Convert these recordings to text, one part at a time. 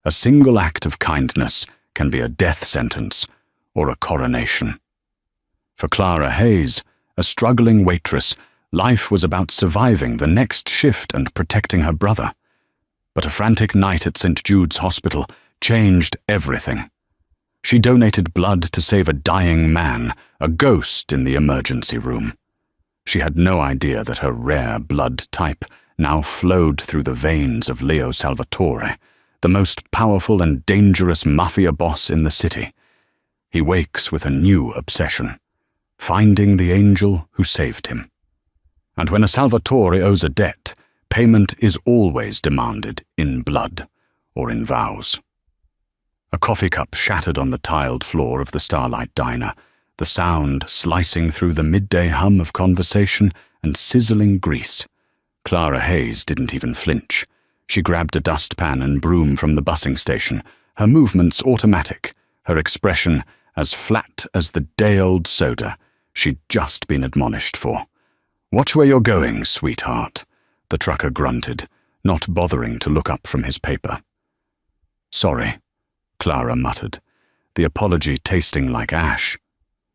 A single act of kindness can be a death sentence or a coronation. For Clara Hayes, a struggling waitress, life was about surviving the next shift and protecting her brother. But a frantic night at St. Jude's Hospital changed everything. She donated blood to save a dying man, a ghost in the emergency room. She had no idea that her rare blood type now flowed through the veins of Leo Salvatore, the most powerful and dangerous Mafia boss in the city. He wakes with a new obsession, finding the angel who saved him. And when a Salvatore owes a debt, payment is always demanded in blood or in vows. A coffee cup shattered on the tiled floor of the Starlight Diner, the sound slicing through the midday hum of conversation and sizzling grease. Clara Hayes didn't even flinch. She grabbed a dustpan and broom from the busing station, her movements automatic, her expression as flat as the day-old soda she'd just been admonished for. "Watch where you're going, sweetheart," the trucker grunted, not bothering to look up from his paper. "Sorry," Clara muttered, the apology tasting like ash.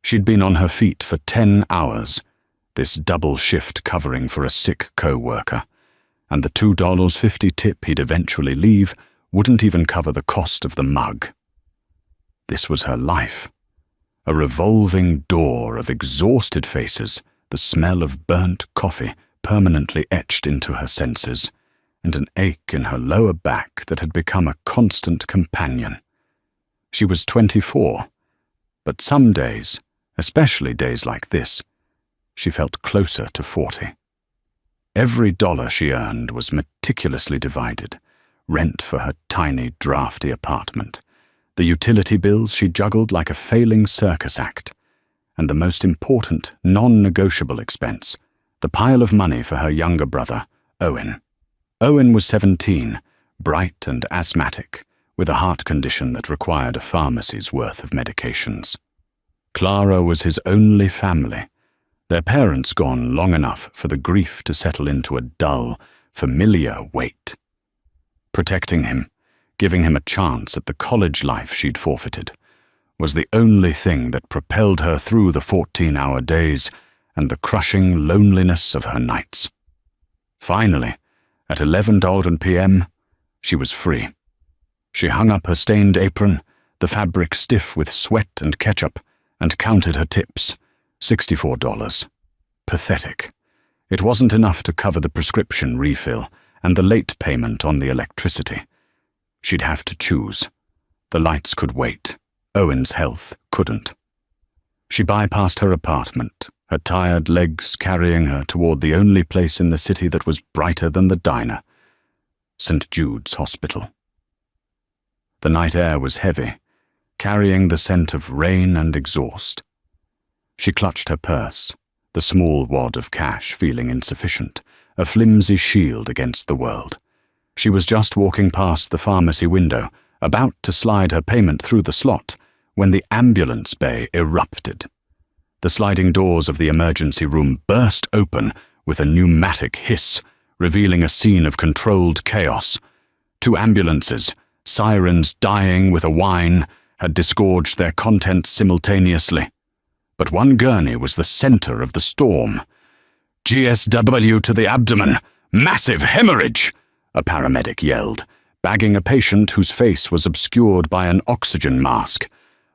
She'd been on her feet for 10 hours, this double shift covering for a sick co-worker, and the $2.50 tip he'd eventually leave wouldn't even cover the cost of the mug. This was her life. A revolving door of exhausted faces, the smell of burnt coffee permanently etched into her senses, and an ache in her lower back that had become a constant companion. She was 24, but some days, especially days like this, she felt closer to 40. Every dollar she earned was meticulously divided, rent for her tiny, drafty apartment, the utility bills she juggled like a failing circus act, and the most important, non-negotiable expense, the pile of money for her younger brother, Owen. Owen was 17, bright and asthmatic, with a heart condition that required a pharmacy's worth of medications. Clara was his only family, their parents gone long enough for the grief to settle into a dull, familiar weight. Protecting him, giving him a chance at the college life she'd forfeited, was the only thing that propelled her through the 14-hour days and the crushing loneliness of her nights. Finally, at 11 p.m., she was free. She hung up her stained apron, the fabric stiff with sweat and ketchup, and counted her tips, $64. Pathetic. It wasn't enough to cover the prescription refill and the late payment on the electricity. She'd have to choose. The lights could wait. Owen's health couldn't. She bypassed her apartment, her tired legs carrying her toward the only place in the city that was brighter than the diner, St. Jude's Hospital. The night air was heavy, carrying the scent of rain and exhaust. She clutched her purse, the small wad of cash feeling insufficient, a flimsy shield against the world. She was just walking past the pharmacy window, about to slide her payment through the slot, when the ambulance bay erupted. The sliding doors of the emergency room burst open with a pneumatic hiss, revealing a scene of controlled chaos. 2 ambulances, sirens dying with a whine, had disgorged their contents simultaneously. But one gurney was the center of the storm. "GSW to the abdomen! Massive hemorrhage!" a paramedic yelled, bagging a patient whose face was obscured by an oxygen mask.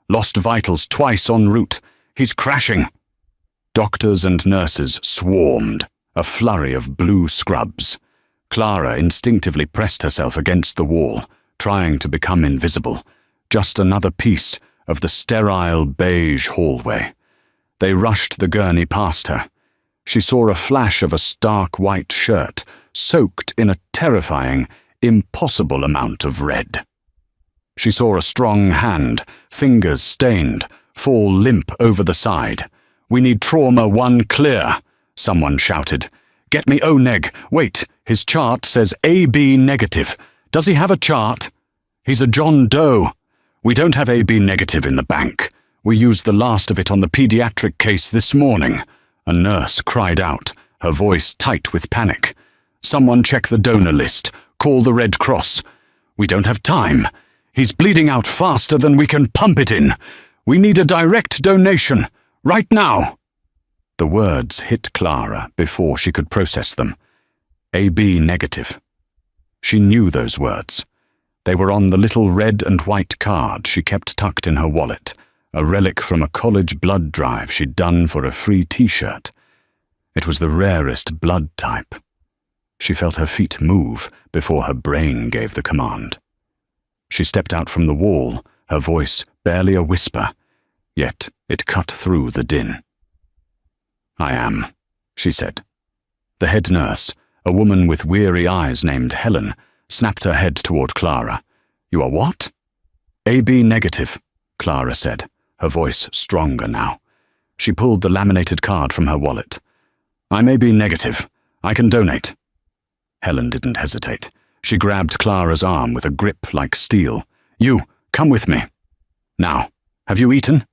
"Lost vitals twice en route. He's crashing." Doctors and nurses swarmed, a flurry of blue scrubs. Clara instinctively pressed herself against the wall, trying to become invisible, just another piece of the sterile beige hallway. They rushed the gurney past her. She saw a flash of a stark white shirt, soaked in a terrifying, impossible amount of red. She saw a strong hand, fingers stained, fall limp over the side. "We need trauma 1 clear," someone shouted. "Get me O-neg. Wait, his chart says AB negative. Does he have a chart? He's a John Doe. We don't have AB negative in the bank. We used the last of it on the pediatric case this morning," a nurse cried out, her voice tight with panic. "Someone check the donor list. Call the Red Cross. We don't have time. He's bleeding out faster than we can pump it in. We need a direct donation, right now." The words hit Clara before she could process them. AB negative. She knew those words. They were on the little red and white card she kept tucked in her wallet, a relic from a college blood drive she'd done for a free t-shirt. It was the rarest blood type. She felt her feet move before her brain gave the command. She stepped out from the wall, her voice barely a whisper, yet it cut through the din. "I am," she said. The head nurse, a woman with weary eyes named Helen, snapped her head toward Clara. "You are what?" "AB negative," Clara said, her voice stronger now. She pulled the laminated card from her wallet. "I'm AB negative. I can donate." Helen didn't hesitate. She grabbed Clara's arm with a grip like steel. "You, come with me. Now, have you eaten?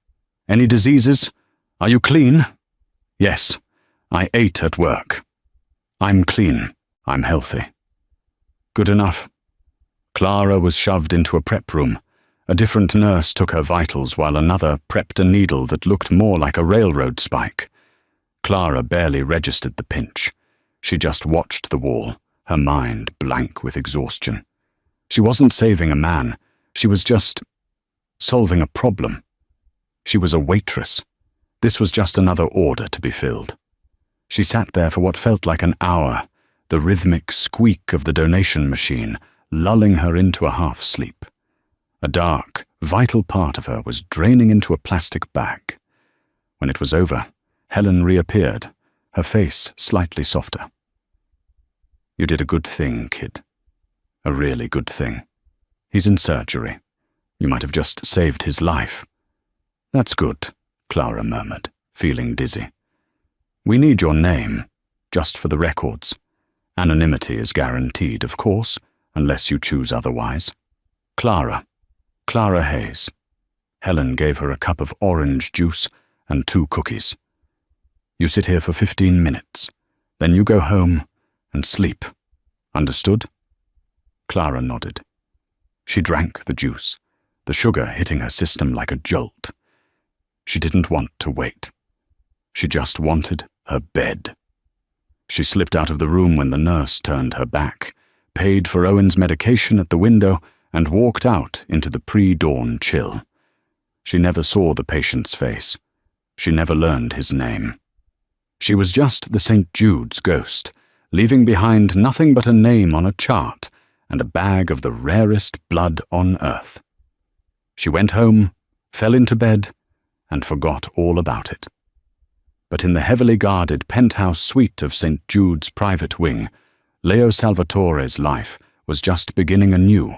Any diseases? Are you clean?" "Yes, I ate at work. I'm clean. I'm healthy." "Good enough." Clara was shoved into a prep room. A different nurse took her vitals while another prepped a needle that looked more like a railroad spike. Clara barely registered the pinch. She just watched the wall, her mind blank with exhaustion. She wasn't saving a man. She was just solving a problem. She was a waitress. This was just another order to be filled. She sat there for what felt like an hour, the rhythmic squeak of the donation machine lulling her into a half-sleep. A dark, vital part of her was draining into a plastic bag. When it was over, Helen reappeared, her face slightly softer. "You did a good thing, kid. A really good thing. He's in surgery. You might have just saved his life." "That's good," Clara murmured, feeling dizzy. "We need your name, just for the records. Anonymity is guaranteed, of course, unless you choose otherwise. Clara Hayes." Helen gave her a cup of orange juice and 2 cookies. "You sit here for 15 minutes. Then you go home and sleep. Understood?" Clara nodded. She drank the juice, the sugar hitting her system like a jolt. She didn't want to wait. She just wanted her bed. She slipped out of the room when the nurse turned her back, paid for Owen's medication at the window, and walked out into the pre-dawn chill. She never saw the patient's face. She never learned his name. She was just the St. Jude's ghost, leaving behind nothing but a name on a chart and a bag of the rarest blood on earth. She went home, fell into bed, and forgot all about it. But in the heavily guarded penthouse suite of St. Jude's private wing, Leo Salvatore's life was just beginning anew,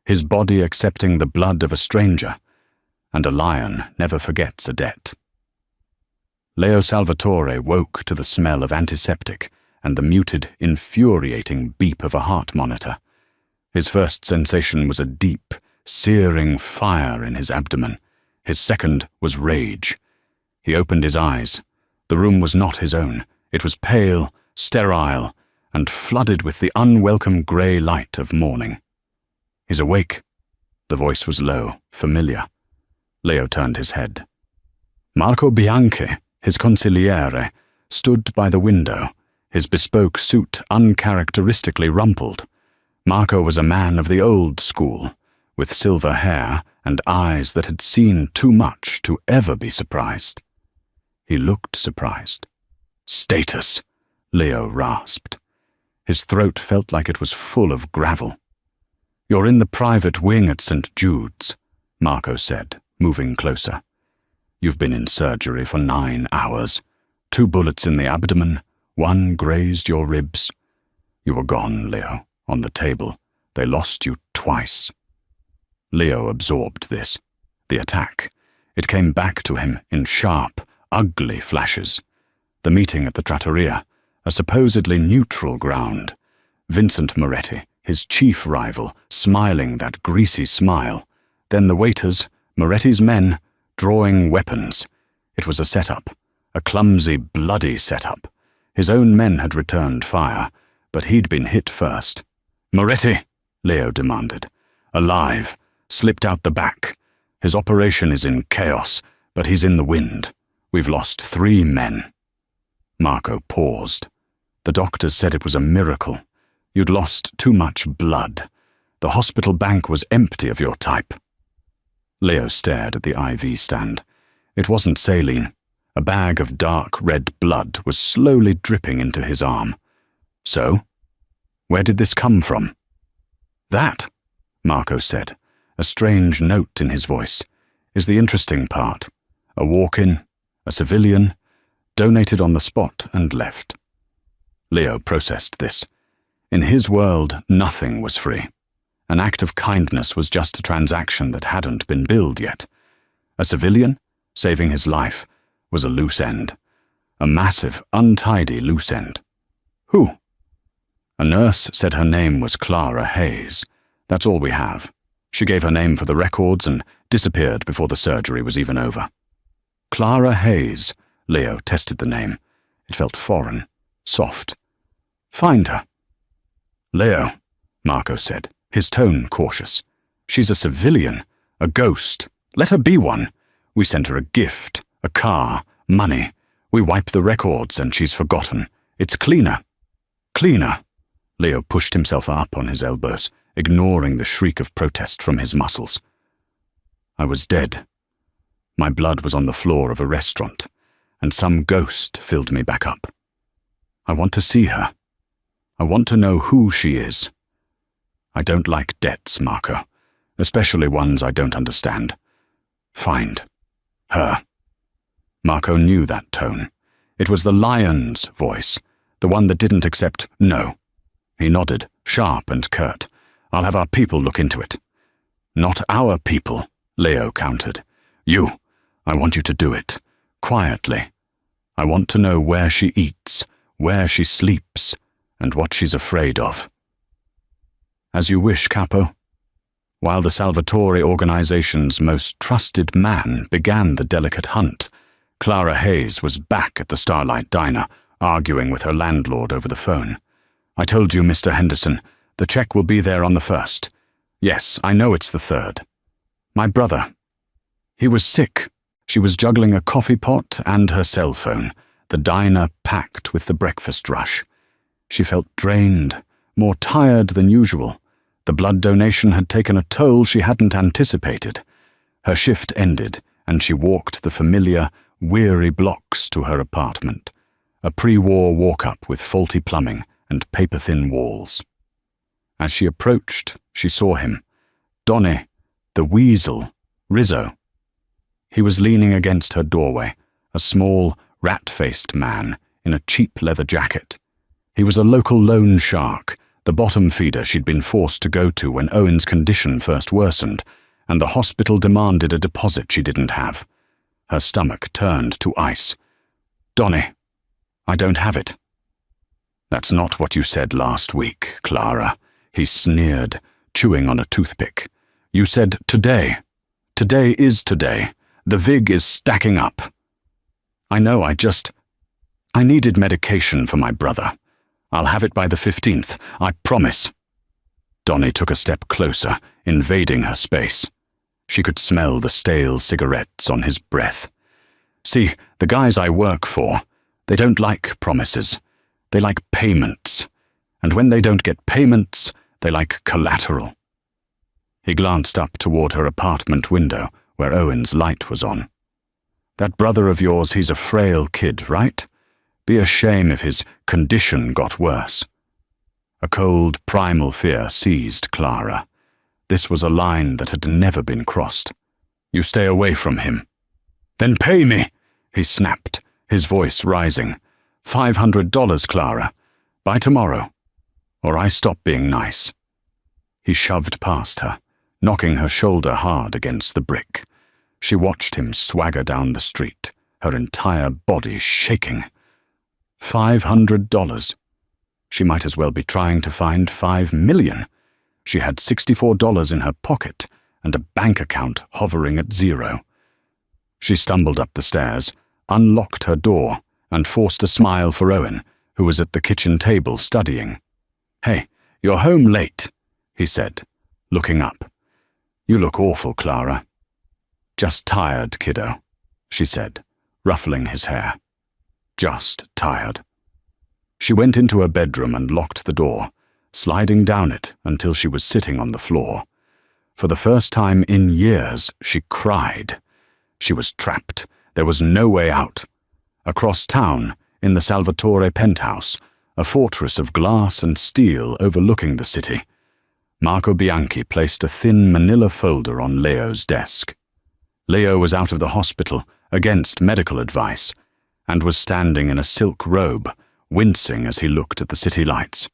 his body accepting the blood of a stranger, and a lion never forgets a debt. Leo Salvatore woke to the smell of antiseptic and the muted, infuriating beep of a heart monitor. His first sensation was a deep, searing fire in his abdomen. His second was rage. He opened his eyes. The room was not his own. It was pale, sterile, and flooded with the unwelcome grey light of morning. "He's awake." The voice was low, familiar. Leo turned his head. Marco Bianchi, his consigliere, stood by the window, his bespoke suit uncharacteristically rumpled. Marco was a man of the old school, with silver hair and eyes that had seen too much to ever be surprised. He looked surprised. "Status," Leo rasped. His throat felt like it was full of gravel. "You're in the private wing at St. Jude's," Marco said, moving closer. "You've been in surgery for 9 hours. 2 bullets in the abdomen, 1 grazed your ribs. You were gone, Leo, on the table. They lost you twice." Leo absorbed this. The attack. It came back to him in sharp, ugly flashes. The meeting at the trattoria, a supposedly neutral ground. Vincent Moretti, his chief rival, smiling that greasy smile. Then the waiters, Moretti's men, drawing weapons. It was a setup, a clumsy, bloody setup. His own men had returned fire, but he'd been hit first. "Moretti," Leo demanded. alive, slipped out the back. His operation is in chaos, but he's in the wind. We've lost 3 men. Marco paused. The doctors said it was a miracle. You'd lost too much blood. The hospital bank was empty of your type. Leo stared at the IV stand. It wasn't saline. A bag of dark red blood was slowly dripping into his arm. So, where did this come from? That, Marco said, a strange note in his voice, is the interesting part. A walk-in, a civilian, donated on the spot and left. Leo processed this. In his world, nothing was free. An act of kindness was just a transaction that hadn't been billed yet. A civilian, saving his life, was a loose end. A massive, untidy loose end. Who? A nurse said her name was Clara Hayes. That's all we have. She gave her name for the records and disappeared before the surgery was even over. Clara Hayes. Leo tested the name. It felt foreign, soft. Find her. Leo, Marco said, his tone cautious. She's a civilian, a ghost. Let her be one. We sent her a gift, a car, money. We wipe the records and she's forgotten. It's cleaner. Cleaner. Leo pushed himself up on his elbows, ignoring the shriek of protest from his muscles. I was dead. My blood was on the floor of a restaurant, and some ghost filled me back up. I want to see her. I want to know who she is. I don't like debts, Marco, especially ones I don't understand. Find her. Marco knew that tone. It was the lion's voice, the one that didn't accept no. He nodded, sharp and curt. I'll have our people look into it. Not our people, Leo countered. You. I want you to do it. Quietly. I want to know where she eats, where she sleeps, and what she's afraid of. As you wish, Capo. While the Salvatore organization's most trusted man began the delicate hunt, Clara Hayes was back at the Starlight Diner, arguing with her landlord over the phone. I told you, Mr. Henderson, the check will be there on the 1st. Yes, I know it's the 3rd. My brother. He was sick. She was juggling a coffee pot and her cell phone, the diner packed with the breakfast rush. She felt drained, more tired than usual. The blood donation had taken a toll she hadn't anticipated. Her shift ended, and she walked the familiar, weary blocks to her apartment, a pre-war walk-up with faulty plumbing and paper-thin walls. As she approached, she saw him. Donny, the weasel, Rizzo. He was leaning against her doorway, a small, rat-faced man in a cheap leather jacket. He was a local loan shark, the bottom feeder she'd been forced to go to when Owen's condition first worsened, and the hospital demanded a deposit she didn't have. Her stomach turned to ice. Donny, I don't have it. That's not what you said last week, Clara, he sneered, chewing on a toothpick. You said today. Today is today. The VIG is stacking up. I know, I needed medication for my brother. I'll have it by the 15th, I promise. Donny took a step closer, invading her space. She could smell the stale cigarettes on his breath. See, the guys I work for, they don't like promises. They like payments. And when they don't get payments, they like collateral. He glanced up toward her apartment window, where Owen's light was on. That brother of yours, he's a frail kid, right? Be a shame if his condition got worse. A cold, primal fear seized Clara. This was a line that had never been crossed. You stay away from him. Then pay me, he snapped, his voice rising. $500, Clara. By tomorrow. Or I stop being nice. He shoved past her, knocking her shoulder hard against the brick. She watched him swagger down the street, her entire body shaking. $500. She might as well be trying to find $5 million. She had $64 in her pocket and a bank account hovering at 0. She stumbled up the stairs, unlocked her door, and forced a smile for Owen, who was at the kitchen table studying. Hey, you're home late, he said, looking up. "You look awful, Clara." "Just tired, kiddo," she said, ruffling his hair. "Just tired." She went into her bedroom and locked the door, sliding down it until she was sitting on the floor. For the first time in years, she cried. She was trapped. There was no way out. Across town, in the Salvatore penthouse, a fortress of glass and steel overlooking the city, Marco Bianchi placed a thin manila folder on Leo's desk. Leo was out of the hospital, against medical advice, and was standing in a silk robe, wincing as he looked at the city lights.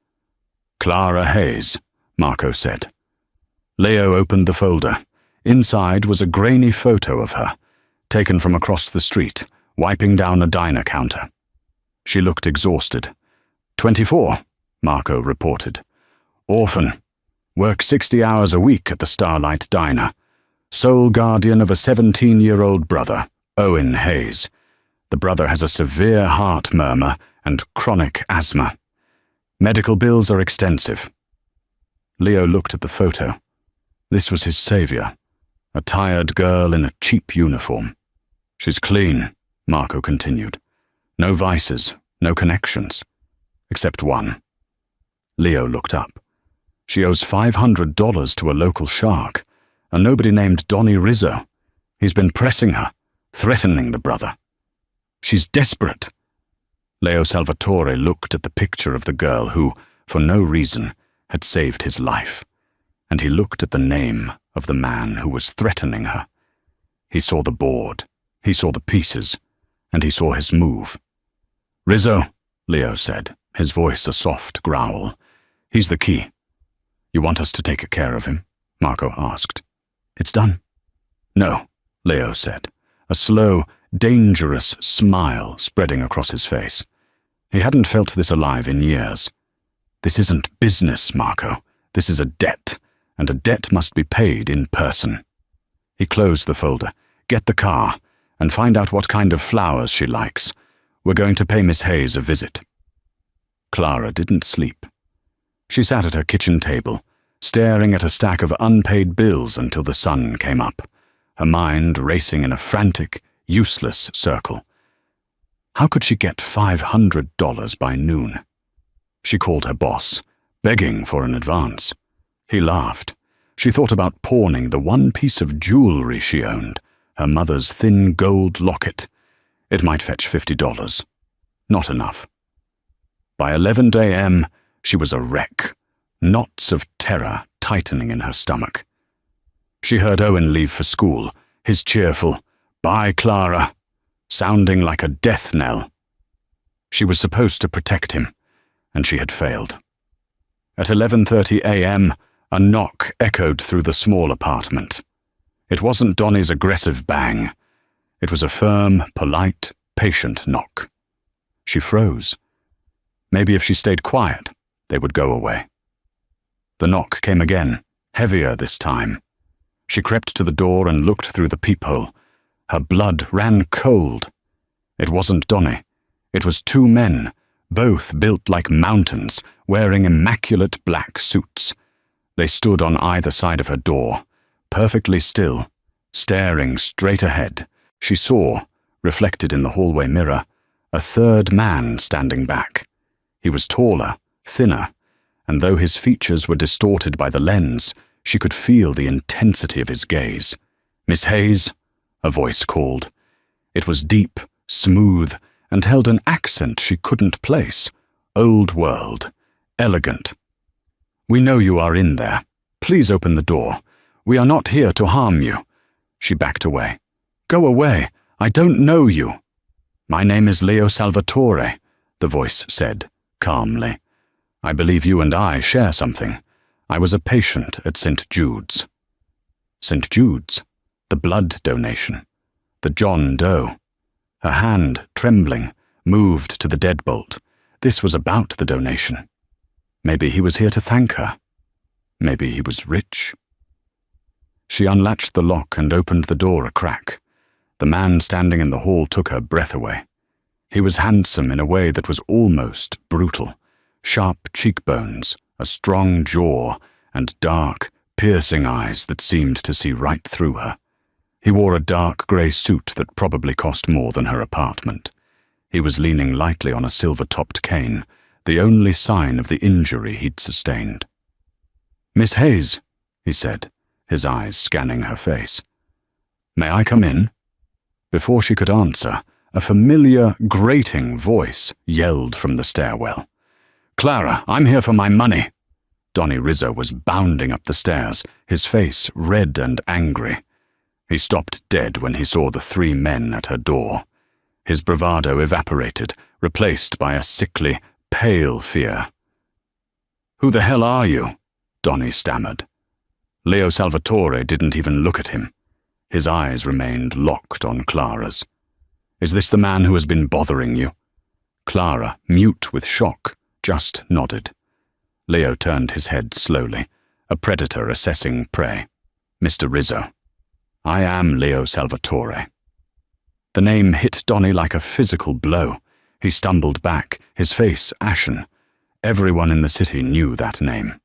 "Clara Hayes," Marco said. Leo opened the folder. Inside was a grainy photo of her, taken from across the street, wiping down a diner counter. She looked exhausted. 24, Marco reported. "Orphan. Works 60 hours a week at the Starlight Diner. Sole guardian of a 17-year-old brother, Owen Hayes. The brother has a severe heart murmur and chronic asthma. Medical bills are extensive." Leo looked at the photo. This was his savior, a tired girl in a cheap uniform. "She's clean," Marco continued. "No vices, no connections. Except one." Leo looked up. "She owes $500 to a local shark, and nobody named Donnie Rizzo. He's been pressing her, threatening the brother. She's desperate." Leo Salvatore looked at the picture of the girl who, for no reason, had saved his life, and he looked at the name of the man who was threatening her. He saw the board, he saw the pieces, and he saw his move. "Rizzo," Leo said, his voice a soft growl. "He's the key." "You want us to take care of him?" Marco asked. "It's done." "No," Leo said, a slow, dangerous smile spreading across his face. He hadn't felt this alive in years. "This isn't business, Marco. This is a debt, and a debt must be paid in person." He closed the folder. "Get the car, and find out what kind of flowers she likes. We're going to pay Miss Hayes a visit." Clara didn't sleep. She sat at her kitchen table, staring at a stack of unpaid bills until the sun came up, her mind racing in a frantic, useless circle. How could she get $500 by noon? She called her boss, begging for an advance. He laughed. She thought about pawning the one piece of jewelry she owned, her mother's thin gold locket. It might fetch $50. Not enough. By 11 a.m., she was a wreck, knots of terror tightening in her stomach. She heard Owen leave for school, his cheerful, "Bye, Clara," sounding like a death knell. She was supposed to protect him, and she had failed. At 11:30 a.m., a knock echoed through the small apartment. It wasn't Donnie's aggressive bang. It was a firm, polite, patient knock. She froze. Maybe if she stayed quiet, they would go away. The knock came again, heavier this time. She crept to the door and looked through the peephole. Her blood ran cold. It wasn't Donnie. It was two men, both built like mountains, wearing immaculate black suits. They stood on either side of her door, perfectly still, staring straight ahead. She saw, reflected in the hallway mirror, a third man standing back. He was taller, thinner, and though his features were distorted by the lens, she could feel the intensity of his gaze. "Miss Hayes," a voice called. It was deep, smooth, and held an accent she couldn't place. Old world, elegant. "We know you are in there. Please open the door. We are not here to harm you." She backed away. "Go away. I don't know you." "My name is Leo Salvatore," the voice said, calmly. "I believe you and I share something. I was a patient at St. Jude's." St. Jude's? The blood donation. The John Doe. Her hand, trembling, moved to the deadbolt. This was about the donation. Maybe he was here to thank her. Maybe he was rich. She unlatched the lock and opened the door a crack. The man standing in the hall took her breath away. He was handsome in a way that was almost brutal. Sharp cheekbones, a strong jaw, and dark, piercing eyes that seemed to see right through her. He wore a dark grey suit that probably cost more than her apartment. He was leaning lightly on a silver-topped cane, the only sign of the injury he'd sustained. "Miss Hayes," he said, his eyes scanning her face. "May I come in?" Before she could answer, a familiar, grating voice yelled from the stairwell. "Clara, I'm here for my money." Donnie Rizzo was bounding up the stairs, his face red and angry. He stopped dead when he saw the three men at her door. His bravado evaporated, replaced by a sickly, pale fear. "Who the hell are you?" Donnie stammered. Leo Salvatore didn't even look at him. His eyes remained locked on Clara's. "Is this the man who has been bothering you?" Clara, mute with shock, just nodded. Leo turned his head slowly, a predator assessing prey. "Mr. Rizzo, I am Leo Salvatore." The name hit Donnie like a physical blow. He stumbled back, his face ashen. Everyone in the city knew that name.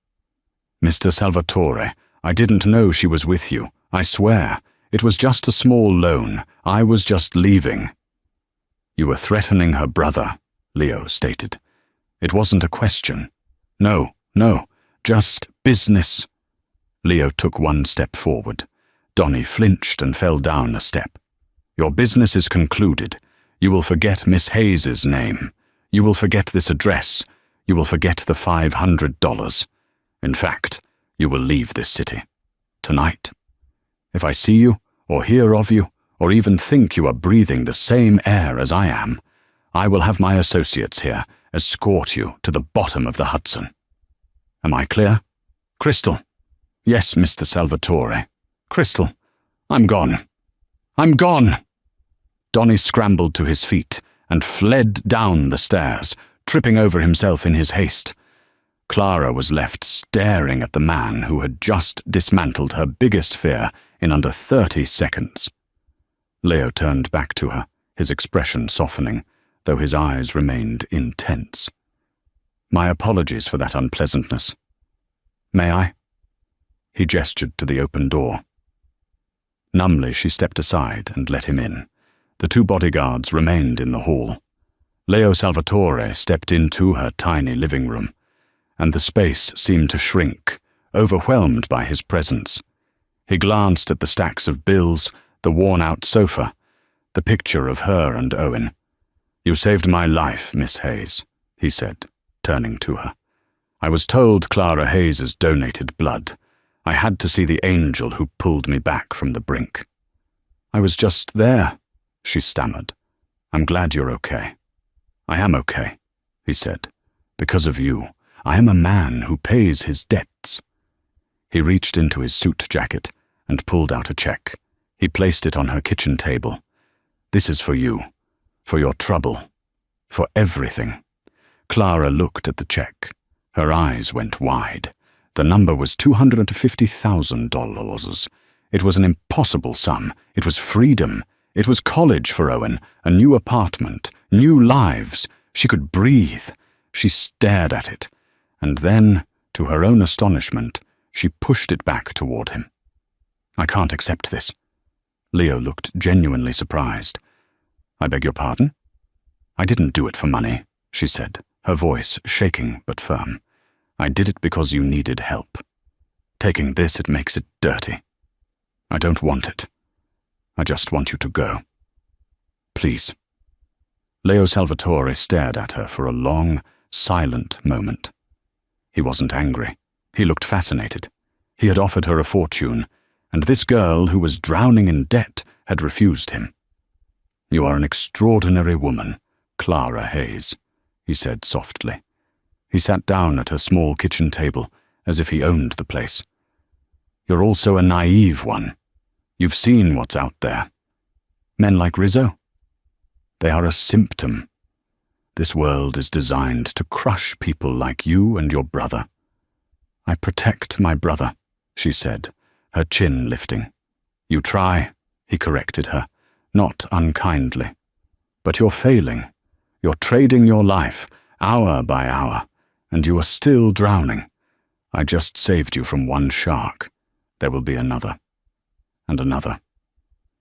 "Mr. Salvatore, I didn't know she was with you. I swear. It was just a small loan. I was just leaving." "You were threatening her brother," Leo stated. "It wasn't a question. No, just business." Leo took one step forward. Donnie flinched and fell down a step. "Your business is concluded. You will forget Miss Hayes's name. You will forget this address. You will forget the $500. In fact, you will leave this city. Tonight. If I see you, or hear of you, or even think you are breathing the same air as I am, I will have my associates here escort you to the bottom of the Hudson. Am I clear? Crystal." "Yes, Mr. Salvatore. Crystal, I'm gone. I'm gone." Donnie scrambled to his feet and fled down the stairs, tripping over himself in his haste. Clara was left staring at the man who had just dismantled her biggest fear in under 30 seconds. Leo turned back to her, his expression softening, though his eyes remained intense. "My apologies for that unpleasantness. May I?" He gestured to the open door. Numbly, she stepped aside and let him in. The two bodyguards remained in the hall. Leo Salvatore stepped into her tiny living room, and the space seemed to shrink, overwhelmed by his presence. He glanced at the stacks of bills, the worn-out sofa, the picture of her and Owen. "You saved my life, Miss Hayes," he said, turning to her. "I was told Clara Hayes' donated blood. I had to see the angel who pulled me back from the brink." "I was just there," she stammered. "I'm glad you're okay." "I am okay," he said. "Because of you. I am a man who pays his debts." He reached into his suit jacket and pulled out a check. He placed it on her kitchen table. "This is for you, for your trouble, for everything." Clara looked at the check. Her eyes went wide. The number was $250,000. It was an impossible sum. It was freedom. It was college for Owen, a new apartment, new lives. She could breathe. She stared at it, and then, to her own astonishment, she pushed it back toward him. "I can't accept this." Leo looked genuinely surprised. "I beg your pardon?" "I didn't do it for money," she said, her voice shaking but firm. "I did it because you needed help. Taking this, it makes it dirty. I don't want it. I just want you to go. Please." Leo Salvatore stared at her for a long, silent moment. He wasn't angry. He looked fascinated. He had offered her a fortune, and this girl who was drowning in debt had refused him. "You are an extraordinary woman, Clara Hayes," he said softly. He sat down at her small kitchen table, as if he owned the place. "You're also a naive one. You've seen what's out there. Men like Rizzo? They are a symptom. This world is designed to crush people like you and your brother." "I protect my brother," she said, her chin lifting. "You try," he corrected her, not unkindly. "But you're failing. You're trading your life, hour by hour, and you are still drowning. I just saved you from one shark. There will be another, and another.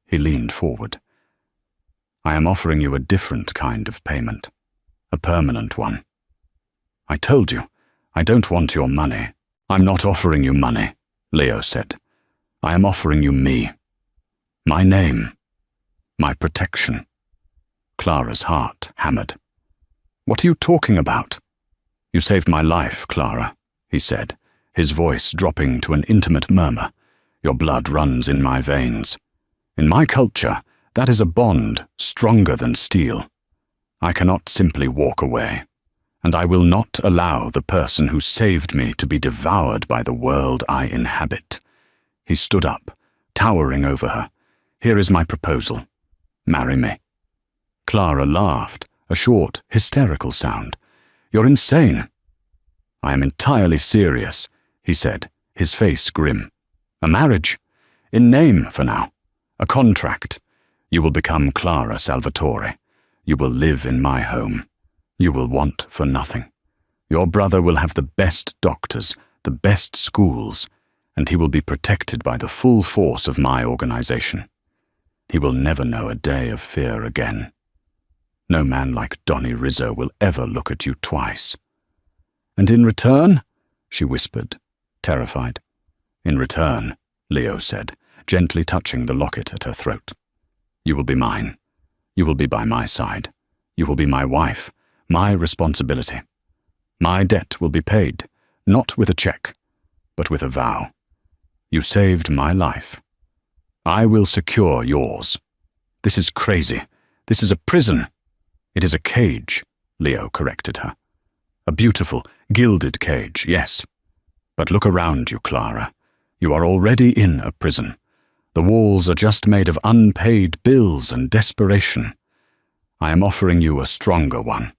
He leaned forward. I am offering you a different kind of payment, a permanent one. I told you, I don't want your money. I'm not offering you money, Leo said. I am offering you me. My name. My protection. Clara's heart hammered. What are you talking about? You saved my life, Clara, he said, his voice dropping to an intimate murmur. Your blood runs in my veins. In my culture, that is a bond stronger than steel. I cannot simply walk away, and I will not allow the person who saved me to be devoured by the world I inhabit. He stood up, towering over her. Here is my proposal. Marry me. Clara laughed, a short, hysterical sound. You're insane. I am entirely serious, he said, his face grim. A marriage? In name, for now. A contract. You will become Clara Salvatore. You will live in my home. You will want for nothing. Your brother will have the best doctors, the best schools, and he will be protected by the full force of my organization. He will never know a day of fear again. No man like Donny Rizzo will ever look at you twice. And in return? She whispered, terrified. In return, Leo said, gently touching the locket at her throat. You will be mine. You will be by my side. You will be my wife, my responsibility. My debt will be paid, not with a check, but with a vow. You saved my life. I will secure yours. This is crazy. This is a prison. It is a cage, Leo corrected her. A beautiful, gilded cage, yes. But look around you, Clara. You are already in a prison. The walls are just made of unpaid bills and desperation. I am offering you a stronger one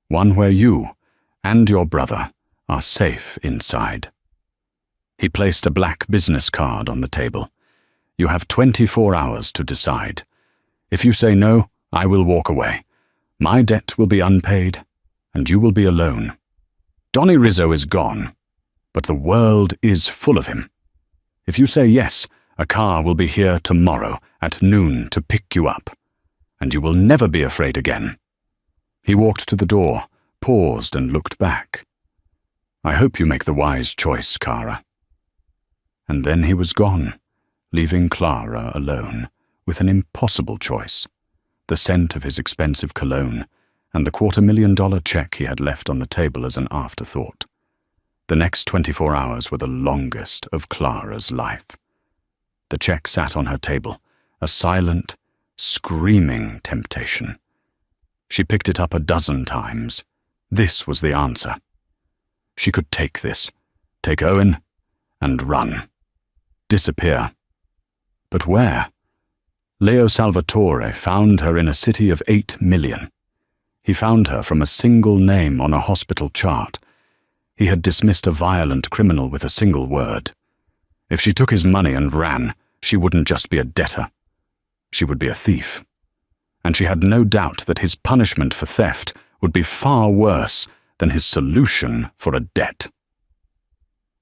where you and your brother are safe inside. He placed a black business card on the table. You have 24 hours to decide. If you say no, I will walk away. My debt will be unpaid, and you will be alone. Donny Rizzo is gone, but the world is full of him. If you say yes, a car will be here tomorrow at noon to pick you up, and you will never be afraid again. He walked to the door, paused and looked back. I hope you make the wise choice, Clara. And then he was gone, leaving Clara alone with an impossible choice, the scent of his expensive cologne and the $250,000 check he had left on the table as an afterthought. The next 24 hours were the longest of Clara's life. The check sat on her table, a silent, screaming temptation. She picked it up a dozen times. This was the answer. She could take this, take Owen, and run. Disappear. But where? Leo Salvatore found her in a city of 8 million. He found her from a single name on a hospital chart. He had dismissed a violent criminal with a single word. If she took his money and ran, she wouldn't just be a debtor. She would be a thief. And she had no doubt that his punishment for theft would be far worse than his solution for a debt.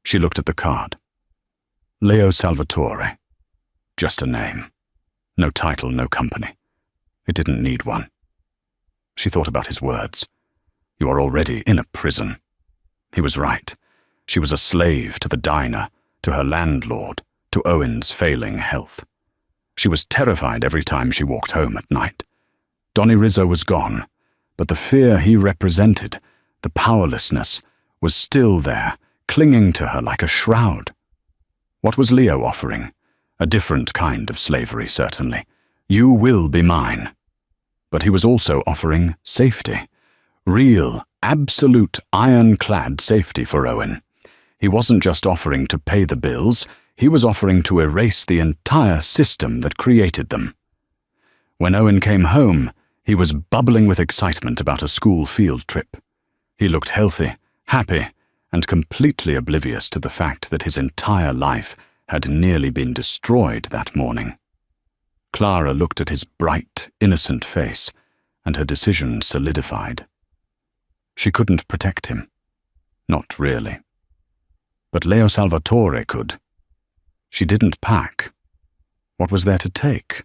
She looked at the card. Leo Salvatore. Just a name. No title, no company. It didn't need one. She thought about his words. You are already in a prison. He was right. She was a slave to the diner, to her landlord, to Owen's failing health. She was terrified every time she walked home at night. Donny Rizzo was gone, but the fear he represented, the powerlessness, was still there, clinging to her like a shroud. What was Leo offering? A different kind of slavery, certainly. You will be mine. But he was also offering safety. Real, absolute, ironclad safety for Owen. He wasn't just offering to pay the bills, he was offering to erase the entire system that created them. When Owen came home, he was bubbling with excitement about a school field trip. He looked healthy, happy, and completely oblivious to the fact that his entire life had nearly been destroyed that morning. Clara looked at his bright, innocent face, and her decision solidified. She couldn't protect him. Not really. But Leo Salvatore could. She didn't pack. What was there to take?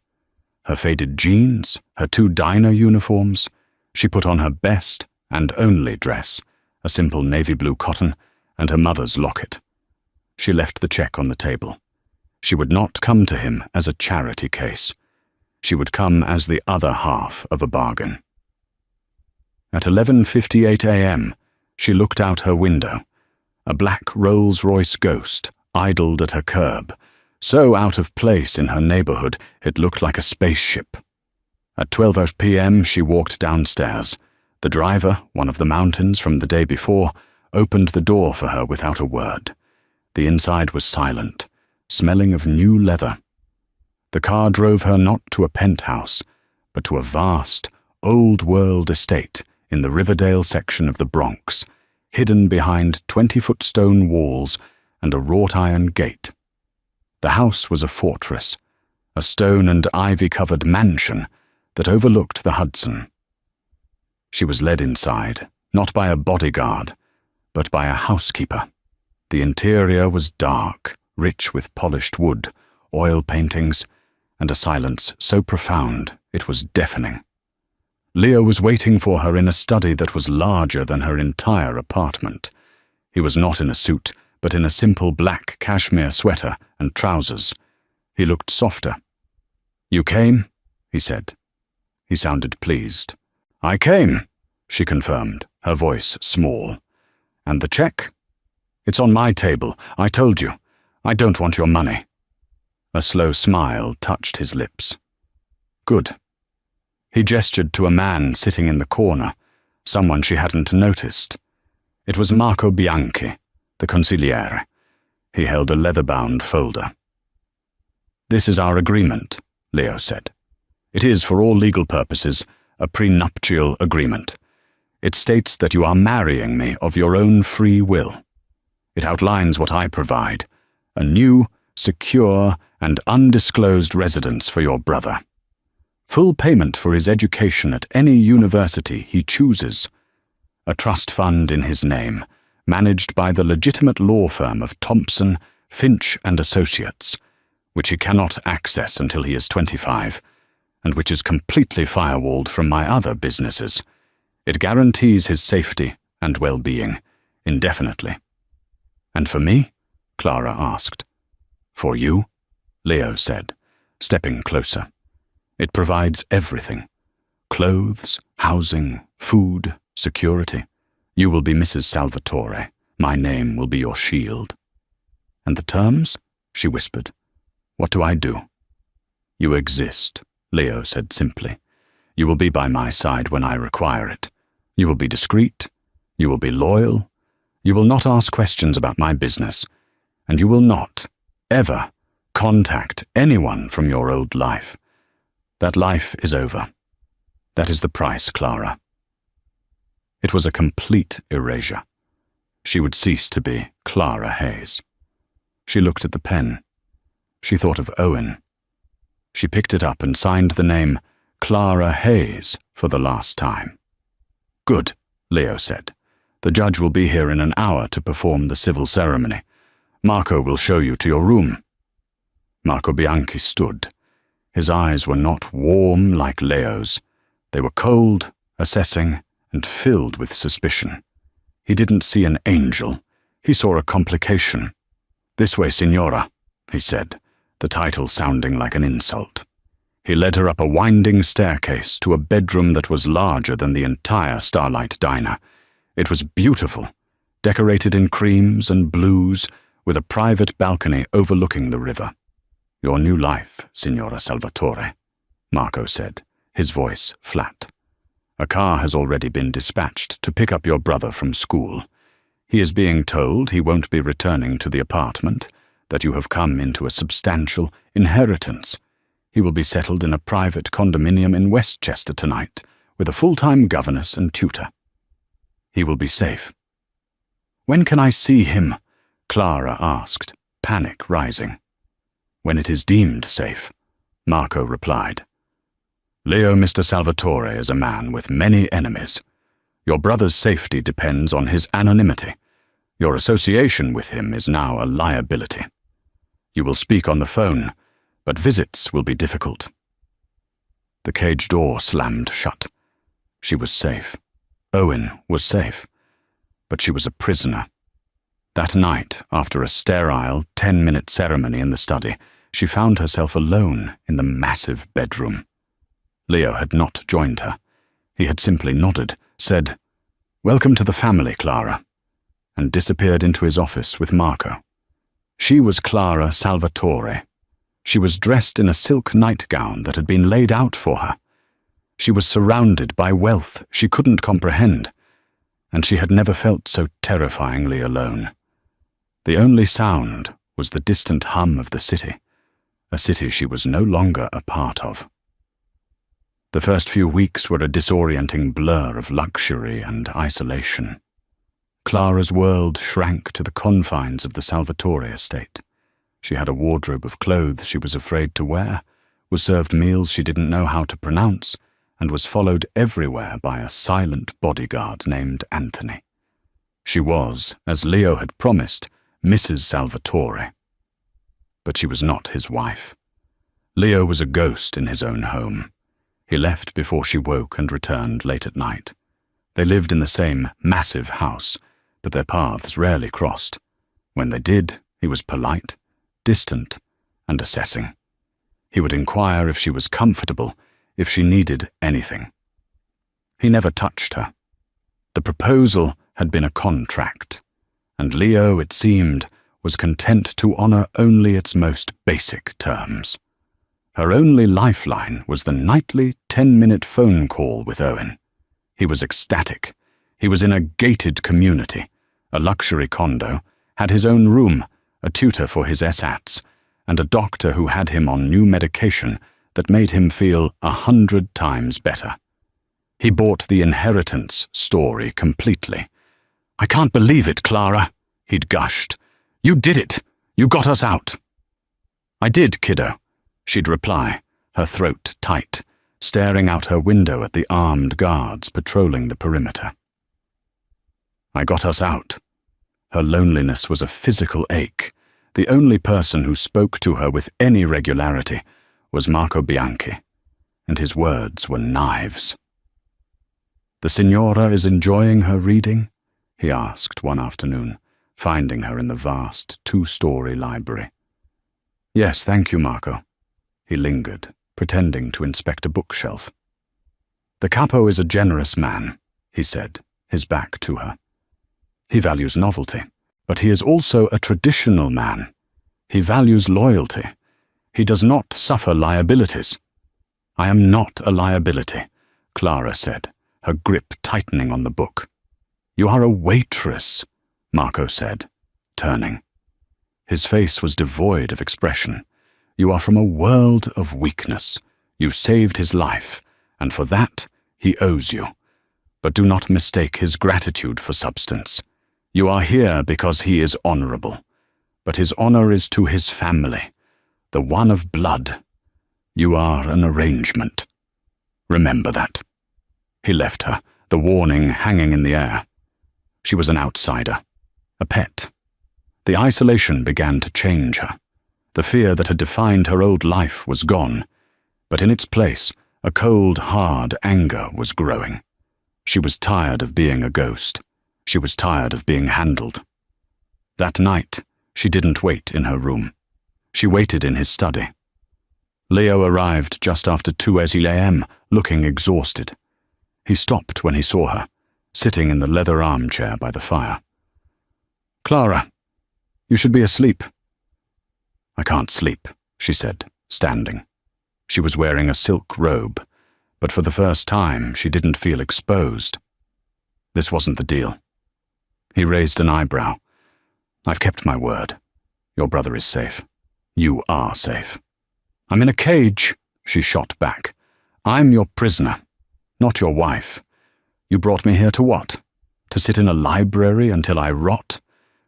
Her faded jeans, her 2 diner uniforms. She put on her best and only dress, a simple navy blue cotton, and her mother's locket. She left the check on the table. She would not come to him as a charity case. She would come as the other half of a bargain. At 11:58 a.m., she looked out her window. A black Rolls-Royce Ghost idled at her curb, so out of place in her neighborhood it looked like a spaceship. At 12 p.m. she walked downstairs. The driver, one of the mountains from the day before, opened the door for her without a word. The inside was silent, smelling of new leather. The car drove her not to a penthouse, but to a vast, old-world estate in the Riverdale section of the Bronx, hidden behind 20-foot stone walls and a wrought-iron gate. The house was a fortress, a stone and ivy-covered mansion that overlooked the Hudson. She was led inside, not by a bodyguard, but by a housekeeper. The interior was dark, rich with polished wood, oil paintings, and a silence so profound it was deafening. Leo was waiting for her in a study that was larger than her entire apartment. He was not in a suit, but in a simple black cashmere sweater and trousers. He looked softer. "You came?" he said. He sounded pleased. "I came," she confirmed, her voice small. "And the check?" "It's on my table. I told you. I don't want your money." A slow smile touched his lips. "Good." He gestured to a man sitting in the corner, someone she hadn't noticed. It was Marco Bianchi, the consigliere. He held a leather-bound folder. "This is our agreement," Leo said. "It is, for all legal purposes, a prenuptial agreement. It states that you are marrying me of your own free will. It outlines what I provide, a new, secure, and undisclosed residence for your brother. Full payment for his education at any university he chooses. A trust fund in his name, managed by the legitimate law firm of Thompson, Finch and Associates, which he cannot access until he is 25, and which is completely firewalled from my other businesses. It guarantees his safety and well-being, indefinitely." "And for me?" Clara asked. "For you?" Leo said, stepping closer. "It provides everything. Clothes, housing, food, security. You will be Mrs. Salvatore. My name will be your shield." "And the terms?" she whispered. "What do I do?" "You exist," Leo said simply. "You will be by my side when I require it. You will be discreet. You will be loyal. You will not ask questions about my business. And you will not, ever, contact anyone from your old life. That life is over. That is the price, Clara." It was a complete erasure. She would cease to be Clara Hayes. She looked at the pen. She thought of Owen. She picked it up and signed the name Clara Hayes for the last time. "Good," Leo said. "The judge will be here in an hour to perform the civil ceremony. Marco will show you to your room." Marco Bianchi stood. His eyes were not warm like Leo's. They were cold, assessing, and filled with suspicion. He didn't see an angel. He saw a complication. "This way, signora," he said, the title sounding like an insult. He led her up a winding staircase to a bedroom that was larger than the entire Starlight Diner. It was beautiful, decorated in creams and blues, with a private balcony overlooking the river. "Your new life, Signora Salvatore," Marco said, his voice flat. "A car has already been dispatched to pick up your brother from school. He is being told he won't be returning to the apartment, that you have come into a substantial inheritance. He will be settled in a private condominium in Westchester tonight, with a full-time governess and tutor. He will be safe." "When can I see him?" Clara asked, panic rising. "When it is deemed safe," Marco replied. "Leo Mr. Salvatore is a man with many enemies. Your brother's safety depends on his anonymity. Your association with him is now a liability. You will speak on the phone, but visits will be difficult. The cage door slammed shut. She was safe. Owen was safe. But she was a prisoner. That night, after a sterile 10-minute ceremony in the study, she found herself alone in the massive bedroom. Leo had not joined her. He had simply nodded, said, "Welcome to the family, Clara," and disappeared into his office with Marco. She was Clara Salvatore. She was dressed in a silk nightgown that had been laid out for her. She was surrounded by wealth she couldn't comprehend, and she had never felt so terrifyingly alone. The only sound was the distant hum of the city, a city she was no longer a part of. The first few weeks were a disorienting blur of luxury and isolation. Clara's world shrank to the confines of the Salvatore estate. She had a wardrobe of clothes she was afraid to wear, was served meals she didn't know how to pronounce, and was followed everywhere by a silent bodyguard named Anthony. She was, as Leo had promised, Mrs. Salvatore. But she was not his wife. Leo was a ghost in his own home. He left before she woke and returned late at night. They lived in the same massive house, but their paths rarely crossed. When they did, he was polite, distant, and assessing. He would inquire if she was comfortable, if she needed anything. He never touched her. The proposal had been a contract, and Leo, it seemed, was content to honor only its most basic terms. Her only lifeline was the nightly 10-minute phone call with Owen. He was ecstatic. He was in a gated community, a luxury condo, had his own room, a tutor for his SATs, and a doctor who had him on new medication that made him feel 100 times better. He bought the inheritance story completely. "I can't believe it, Clara," he'd gushed. "You did it. You got us out." "I did, kiddo," she'd reply, her throat tight, staring out her window at the armed guards patrolling the perimeter. "I got us out." Her loneliness was a physical ache. The only person who spoke to her with any regularity was Marco Bianchi, and his words were knives. "The Signora is enjoying her reading?" he asked one afternoon, finding her in the vast 2-story library. "Yes, thank you, Marco." He lingered, pretending to inspect a bookshelf. "The capo is a generous man," he said, his back to her. "He values novelty, but he is also a traditional man. He values loyalty. He does not suffer liabilities." "I am not a liability," Clara said, her grip tightening on the book. "You are a waitress," Marco said, turning. His face was devoid of expression. "You are from a world of weakness. You saved his life, and for that he owes you. But do not mistake his gratitude for substance. You are here because he is honorable, but his honor is to his family, the one of blood. You are an arrangement. Remember that." He left her, the warning hanging in the air. She was an outsider, a pet. The isolation began to change her. The fear that had defined her old life was gone, but in its place, a cold, hard anger was growing. She was tired of being a ghost. She was tired of being handled. That night, she didn't wait in her room. She waited in his study. Leo arrived just after 2 a.m., looking exhausted. He stopped when he saw her, sitting in the leather armchair by the fire. "Clara, you should be asleep." "I can't sleep," she said, standing. She was wearing a silk robe, but for the first time she didn't feel exposed. This wasn't the deal. He raised an eyebrow. "I've kept my word. Your brother is safe. You are safe." "I'm in a cage," she shot back. "I'm your prisoner, not your wife. You brought me here to what? To sit in a library until I rot?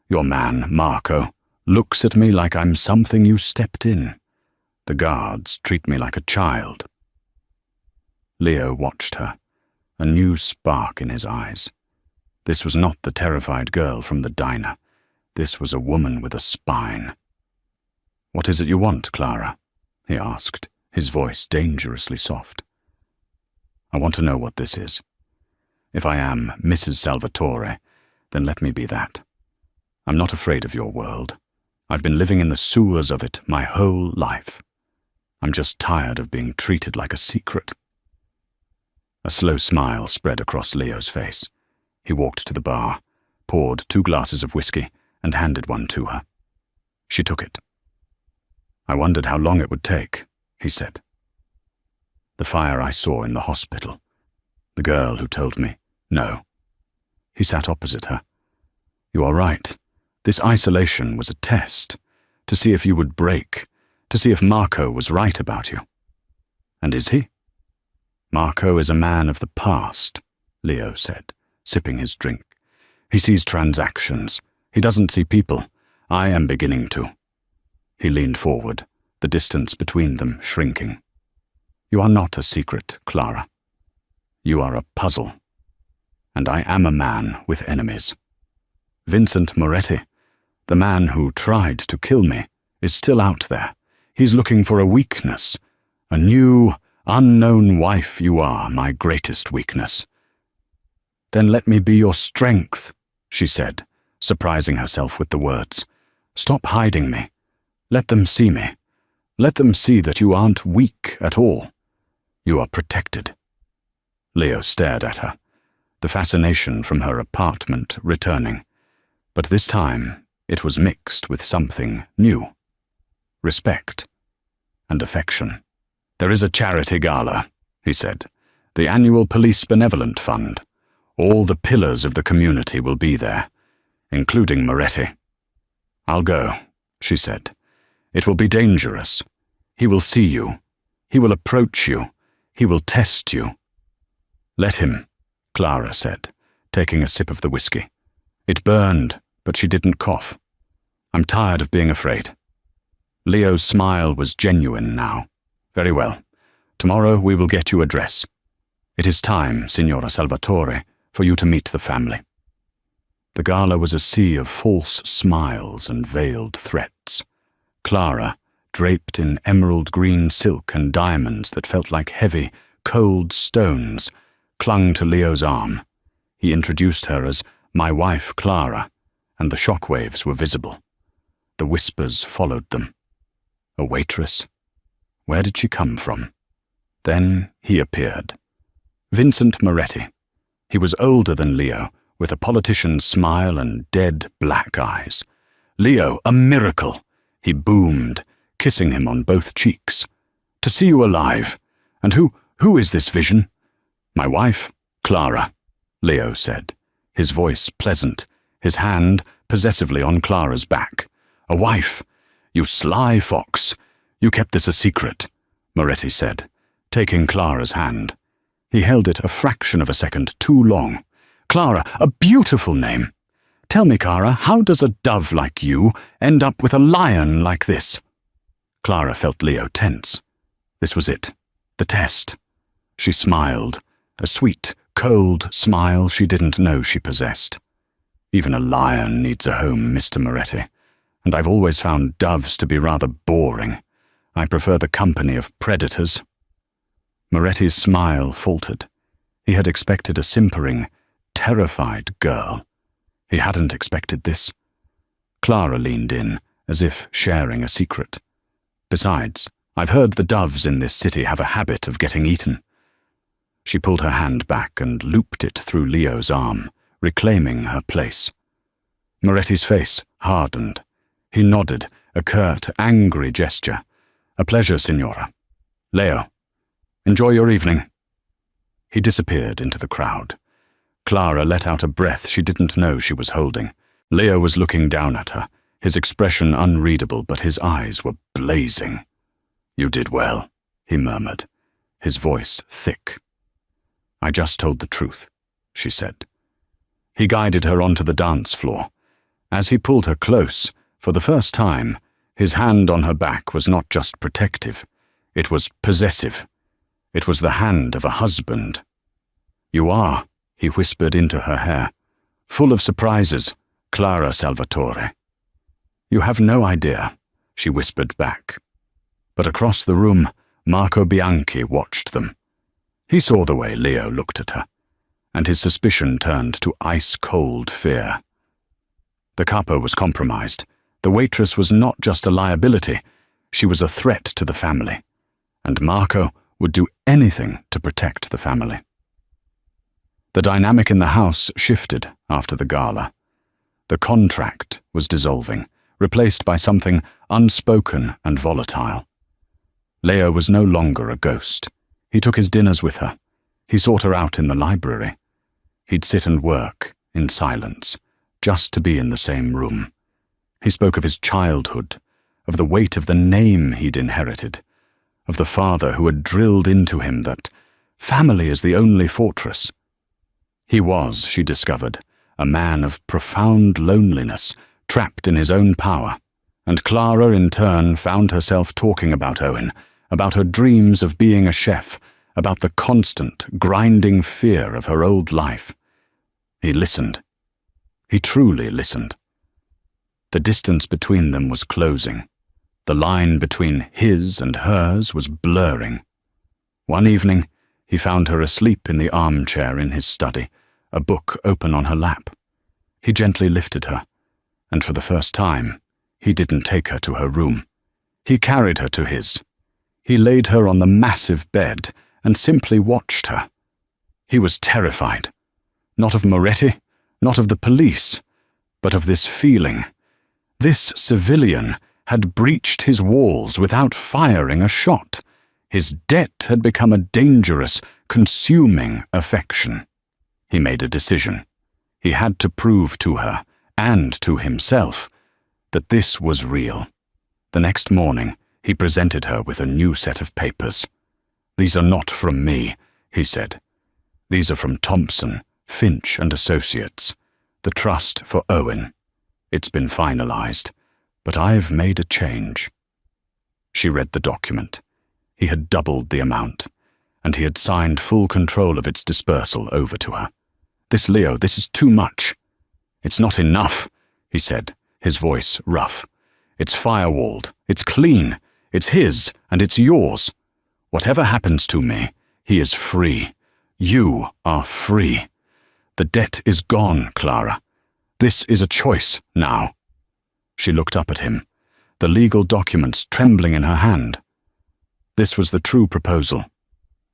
Your man, Marco, looks at me like I'm something you stepped in. The guards treat me like a child." Leo watched her, a new spark in his eyes. This was not the terrified girl from the diner. This was a woman with a spine. What is it you want, Clara? He asked, his voice dangerously soft. I want to know what this is. If I am Mrs. Salvatore, then let me be that. I'm not afraid of your world. I've been living in the sewers of it my whole life. I'm just tired of being treated like a secret. A slow smile spread across Leo's face. He walked to the bar, poured 2 glasses of whiskey, and handed one to her. She took it. I wondered how long it would take, he said. The fire I saw in the hospital. The girl who told me, no. He sat opposite her. You are right. This isolation was a test, to see if you would break, to see if Marco was right about you. And is he? Marco is a man of the past, Leo said, sipping his drink. He sees transactions. He doesn't see people. I am beginning to. He leaned forward, the distance between them shrinking. You are not a secret, Clara. You are a puzzle. And I am a man with enemies. Vincent Moretti, the man who tried to kill me, is still out there. He's looking for a weakness. A new, unknown wife you are, my greatest weakness. Then let me be your strength, she said, surprising herself with the words. Stop hiding me. Let them see me. Let them see that you aren't weak at all. You are protected. Leo stared at her, the fascination from her apartment returning. But this time it was mixed with something new. Respect and affection. There is a charity gala, he said. The annual Police Benevolent Fund. All the pillars of the community will be there, including Moretti. I'll go, she said. It will be dangerous. He will see you. He will approach you. He will test you. Let him, Clara said, taking a sip of the whiskey. It burned, but she didn't cough. I'm tired of being afraid. Leo's smile was genuine now. Very well. Tomorrow we will get you a dress. It is time, Signora Salvatore, for you to meet the family. The gala was a sea of false smiles and veiled threats. Clara, draped in emerald green silk and diamonds that felt like heavy, cold stones, clung to Leo's arm. He introduced her as my wife Clara, and the shockwaves were visible. The whispers followed them. A waitress? Where did she come from? Then he appeared. Vincent Moretti. He was older than Leo, with a politician's smile and dead black eyes. Leo, a miracle! He boomed, kissing him on both cheeks. To see you alive. And who is this vision? My wife, Clara, Leo said, his voice pleasant, his hand possessively on Clara's back. A wife! You sly fox! You kept this a secret, Moretti said, taking Clara's hand. He held it a fraction of a second too long. Clara, a beautiful name! Tell me, Clara, how does a dove like you end up with a lion like this? Clara felt Leo tense. This was it, the test. She smiled, a sweet, cold smile she didn't know she possessed. Even a lion needs a home, Mr. Moretti, and I've always found doves to be rather boring. I prefer the company of predators. Moretti's smile faltered. He had expected a simpering, terrified girl. He hadn't expected this. Clara leaned in, as if sharing a secret. Besides, I've heard the doves in this city have a habit of getting eaten. She pulled her hand back and looped it through Leo's arm, reclaiming her place. Moretti's face hardened. He nodded, a curt, angry gesture. A pleasure, Signora. Leo, enjoy your evening. He disappeared into the crowd. Clara let out a breath she didn't know she was holding. Leo was looking down at her, his expression unreadable, but his eyes were blazing. You did well, he murmured, his voice thick. I just told the truth, she said. He guided her onto the dance floor. As he pulled her close, for the first time, his hand on her back was not just protective. It was possessive. It was the hand of a husband. You are, he whispered into her hair, full of surprises, Clara Salvatore. You have no idea. she whispered back. But across the room, Marco Bianchi watched them. He saw the way Leo looked at her, and his suspicion turned to ice-cold fear. The capo was compromised. The waitress was not just a liability, she was a threat to the family, and Marco would do anything to protect the family. The dynamic in the house shifted after the gala. The contract was dissolving, replaced by something unspoken and volatile. Leo was no longer a ghost. He took his dinners with her. He sought her out in the library. He'd sit and work in silence, just to be in the same room. He spoke of his childhood, of the weight of the name he'd inherited, of the father who had drilled into him that family is the only fortress. He was, she discovered, a man of profound loneliness, trapped in his own power, and Clara in turn found herself talking about Owen, about her dreams of being a chef, about the constant, grinding fear of her old life. He listened. He truly listened. The distance between them was closing. The line between his and hers was blurring. One evening, he found her asleep in the armchair in his study, a book open on her lap. He gently lifted her, and for the first time, he didn't take her to her room. He carried her to his. He laid her on the massive bed and simply watched her. He was terrified, not of Moretti, not of the police, but of this feeling. This civilian had breached his walls without firing a shot. His debt had become a dangerous, consuming affection. He made a decision. He had to prove to her, and to himself, that this was real. The next morning, he presented her with a new set of papers. "These are not from me," he said. "These are from Thompson, Finch and Associates, the trust for Owen. It's been finalized, but I've made a change." She read the document. He had doubled the amount, and he had signed full control of its dispersal over to her. Leo, this is too much." "It's not enough," he said, his voice rough. "It's firewalled, it's clean, it's his, and it's yours. Whatever happens to me, he is free. You are free. The debt is gone, Clara. This is a choice now." She looked up at him, the legal documents trembling in her hand. This was the true proposal,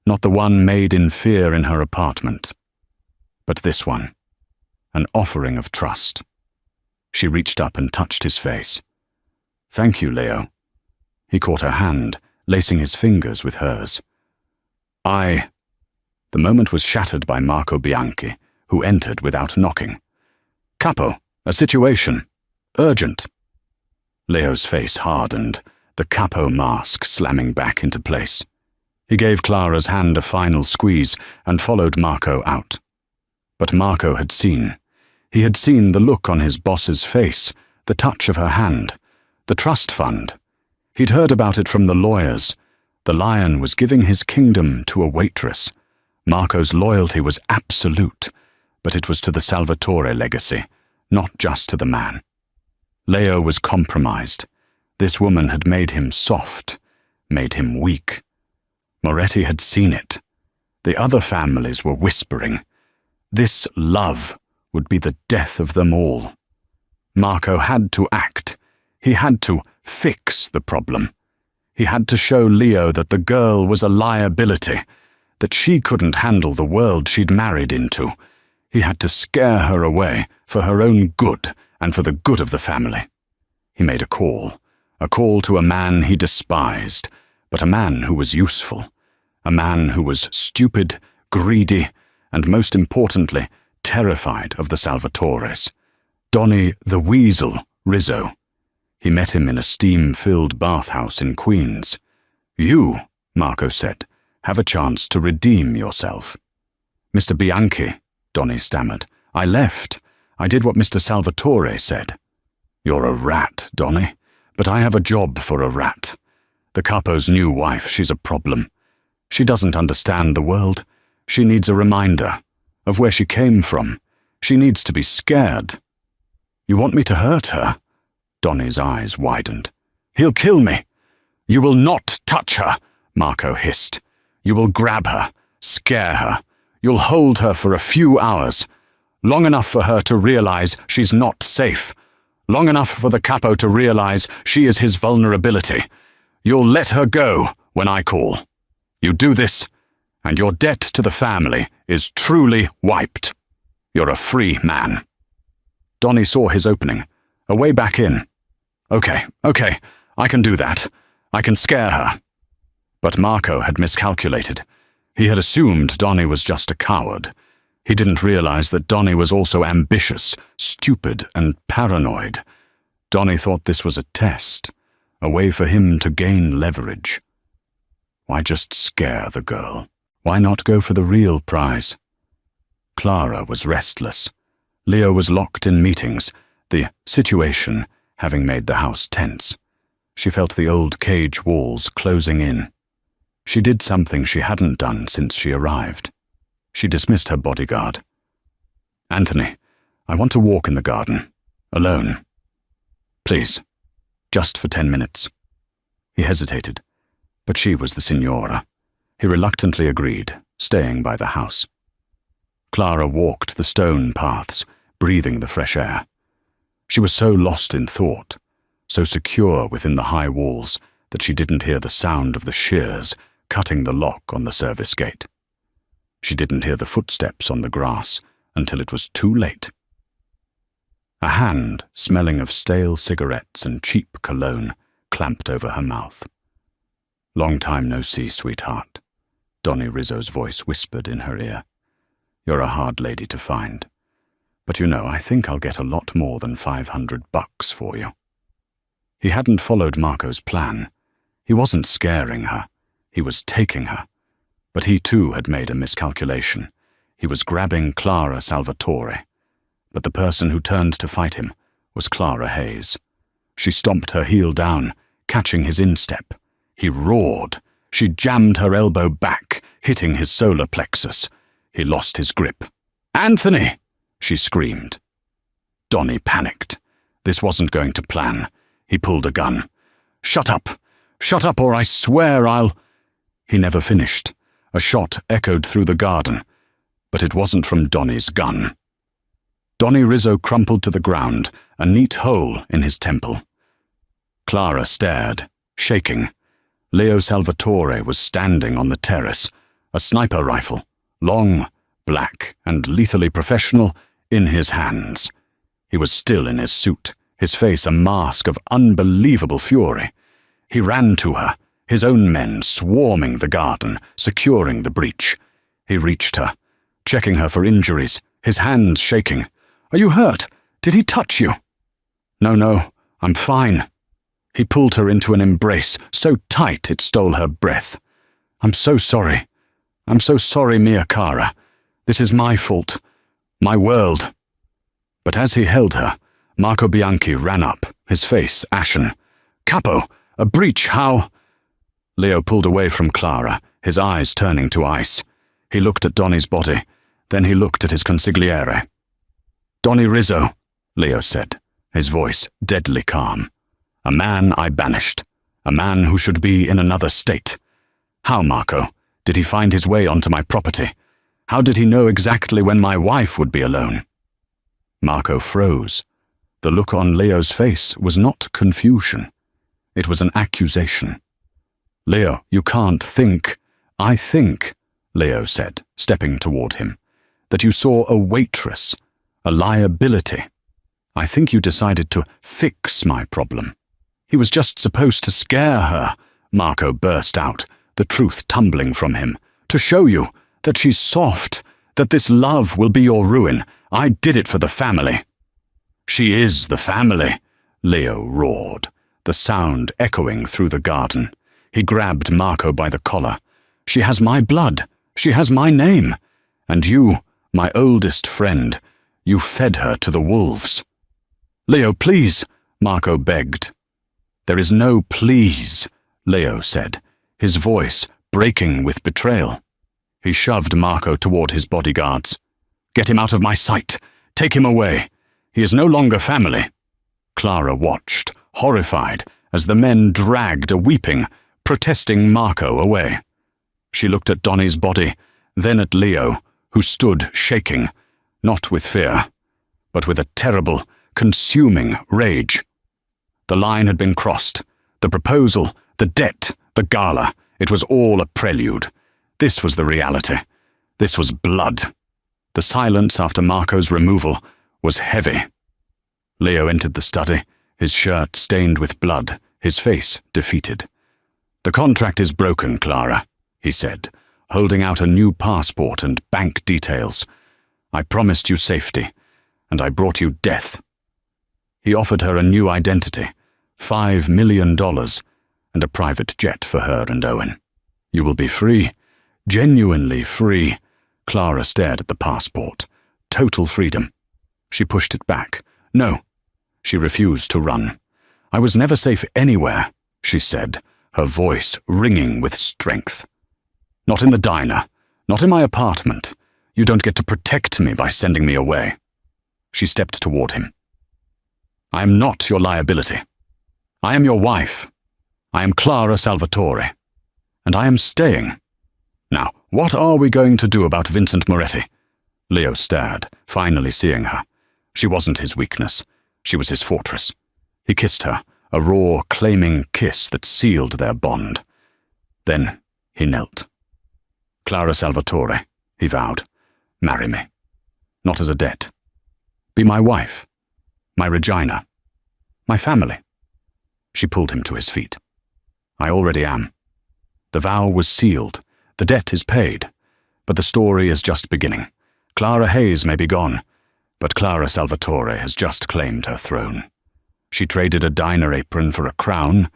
not the one made in fear in her apartment, but this one, an offering of trust. She reached up and touched his face. "Thank you, Leo." He caught her hand, lacing his fingers with hers. The moment was shattered by Marco Bianchi, who entered without knocking. "Capo, a situation. Urgent." Leo's face hardened, the capo mask slamming back into place. He gave Clara's hand a final squeeze and followed Marco out. But Marco had seen. He had seen the look on his boss's face, the touch of her hand, the trust fund. He'd heard about it from the lawyers. The lion was giving his kingdom to a waitress. Marco's loyalty was absolute, but it was to the Salvatore legacy, not just to the man. Leo was compromised. This woman had made him soft, made him weak. Moretti had seen it. The other families were whispering. This love would be the death of them all. Marco had to act. He had to fix the problem. He had to show Leo that the girl was a liability, that she couldn't handle the world she'd married into. He had to scare her away for her own good and for the good of the family. He made a call to a man he despised, but a man who was useful, a man who was stupid, greedy, and most importantly, terrified of the Salvatores. Donny the Weasel Rizzo. He met him in a steam-filled bathhouse in Queens. "You," Marco said, "have a chance to redeem yourself." "Mr. Bianchi," Donny stammered, "I left. I did what Mr. Salvatore said." "You're a rat, Donny, but I have a job for a rat. The capo's new wife, she's a problem. She doesn't understand the world. She needs a reminder of where she came from. She needs to be scared." "You want me to hurt her?" Donny's eyes widened. He'll kill me. You will not touch her, Marco hissed. You will grab her, scare her. You'll hold her for a few hours. Long enough for her to realize she's not safe. Long enough for the capo to realize she is his vulnerability. You'll let her go when I call. You do this, and your debt to the family is truly wiped. You're a free man. Donnie saw his opening, a way back in. Okay, I can do that. I can scare her. But Marco had miscalculated. He had assumed Donnie was just a coward. He didn't realize that Donnie was also ambitious, stupid, and paranoid. Donnie thought this was a test, a way for him to gain leverage. Why just scare the girl? Why not go for the real prize? Clara was restless. Leo was locked in meetings, the situation having made the house tense. She felt the old cage walls closing in. She did something she hadn't done since she arrived. She dismissed her bodyguard. Anthony, I want to walk in the garden, alone. Please, just for 10 minutes. He hesitated, but she was the signora. He reluctantly agreed, staying by the house. Clara walked the stone paths, breathing the fresh air. She was so lost in thought, so secure within the high walls that she didn't hear the sound of the shears cutting the lock on the service gate. She didn't hear the footsteps on the grass until it was too late. A hand, smelling of stale cigarettes and cheap cologne, clamped over her mouth. Long time no see, sweetheart, Donnie Rizzo's voice whispered in her ear. You're a hard lady to find. But you know, I think I'll get a lot more than $500 for you. He hadn't followed Marco's plan. He wasn't scaring her. He was taking her. But he too had made a miscalculation. He was grabbing Clara Salvatore. But the person who turned to fight him was Clara Hayes. She stomped her heel down, catching his instep. He roared. She jammed her elbow back, hitting his solar plexus. He lost his grip. "Anthony!" she screamed. Donnie panicked. This wasn't going to plan. He pulled a gun. Shut up! Shut up, or I swear I'll—" He never finished. A shot echoed through the garden, but it wasn't from Donnie's gun. Donnie Rizzo crumpled to the ground, a neat hole in his temple. Clara stared, shaking. Leo Salvatore was standing on the terrace, a sniper rifle, long, black, and lethally professional, in his hands. He was still in his suit, his face a mask of unbelievable fury. He ran to her, his own men swarming the garden, securing the breach. He reached her, checking her for injuries, his hands shaking. "Are you hurt? Did he touch you?" No, I'm fine." He pulled her into an embrace, so tight it stole her breath. I'm so sorry, Mia Cara. This is my fault, my world." But as he held her, Marco Bianchi ran up, his face ashen. "Capo, a breach, how—" Leo pulled away from Clara, his eyes turning to ice. He looked at Donnie's body, then he looked at his consigliere. "Donnie Rizzo," Leo said, his voice deadly calm. "A man I banished, a man who should be in another state. How, Marco, did he find his way onto my property? How did he know exactly when my wife would be alone?" Marco froze. The look on Leo's face was not confusion. It was an accusation. "Leo, you can't think—" "I think," Leo said, stepping toward him, "that you saw a waitress, a liability. I think you decided to fix my problem." "He was just supposed to scare her," Marco burst out, the truth tumbling from him. "To show you that she's soft, that this love will be your ruin. I did it for the family." "She is the family," Leo roared, the sound echoing through the garden. He grabbed Marco by the collar. "She has my blood. She has my name. And you, my oldest friend, you fed her to the wolves." "Leo, please," Marco begged. "There is no please," Leo said, his voice breaking with betrayal. He shoved Marco toward his bodyguards. "Get him out of my sight. Take him away. He is no longer family." Clara watched, horrified, as the men dragged a weeping, protesting Marco away. She looked at Donnie's body, then at Leo, who stood shaking, not with fear, but with a terrible, consuming rage. The line had been crossed. The proposal, the debt, the gala, it was all a prelude. This was the reality. This was blood. The silence after Marco's removal was heavy. Leo entered the study, his shirt stained with blood, his face defeated. "The contract is broken, Clara," he said, holding out a new passport and bank details. "I promised you safety, and I brought you death." He offered her a new identity, $5 million, and a private jet for her and Owen. "You will be free, genuinely free." Clara stared at the passport. Total freedom. She pushed it back. No. She refused to run. "I was never safe anywhere," she said, her voice ringing with strength. "Not in the diner. Not in my apartment. You don't get to protect me by sending me away." She stepped toward him. "I am not your liability. I am your wife. I am Clara Salvatore. And I am staying. Now, what are we going to do about Vincent Moretti?" Leo stared, finally seeing her. She wasn't his weakness. She was his fortress. He kissed her, a raw, claiming kiss that sealed their bond. Then he knelt. "Clara Salvatore," he vowed, "marry me. Not as a debt. Be my wife, my Regina, my family." She pulled him to his feet. "I already am. The vow was sealed. The debt is paid. But the story is just beginning. Clara Hayes may be gone, but Clara Salvatore has just claimed her throne. She traded a diner apron for a crown,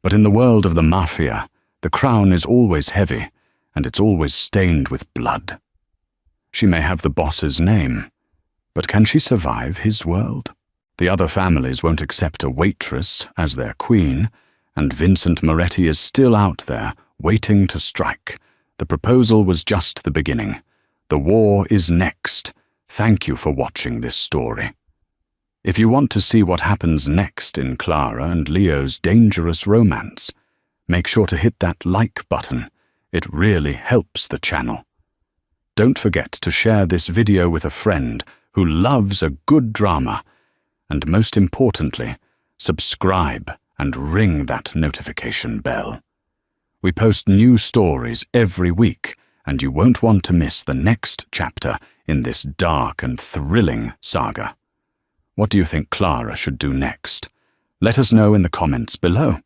but in the world of the Mafia, the crown is always heavy, and it's always stained with blood. She may have the boss's name, but can she survive his world? The other families won't accept a Waitress as their queen, and Vincent Moretti is still out there, waiting to strike. The proposal was just the beginning. The war is next. Thank you for watching this story. If you want to see what happens next in Clara and Leo's dangerous romance, make sure to hit that like button. It really helps the channel. Don't forget to share this video with a friend who loves a good drama, and most importantly, subscribe and ring that notification bell. We post new stories every week, and you won't want to miss the next chapter in this dark and thrilling saga. What do you think Clara should do next? Let us know in the comments below.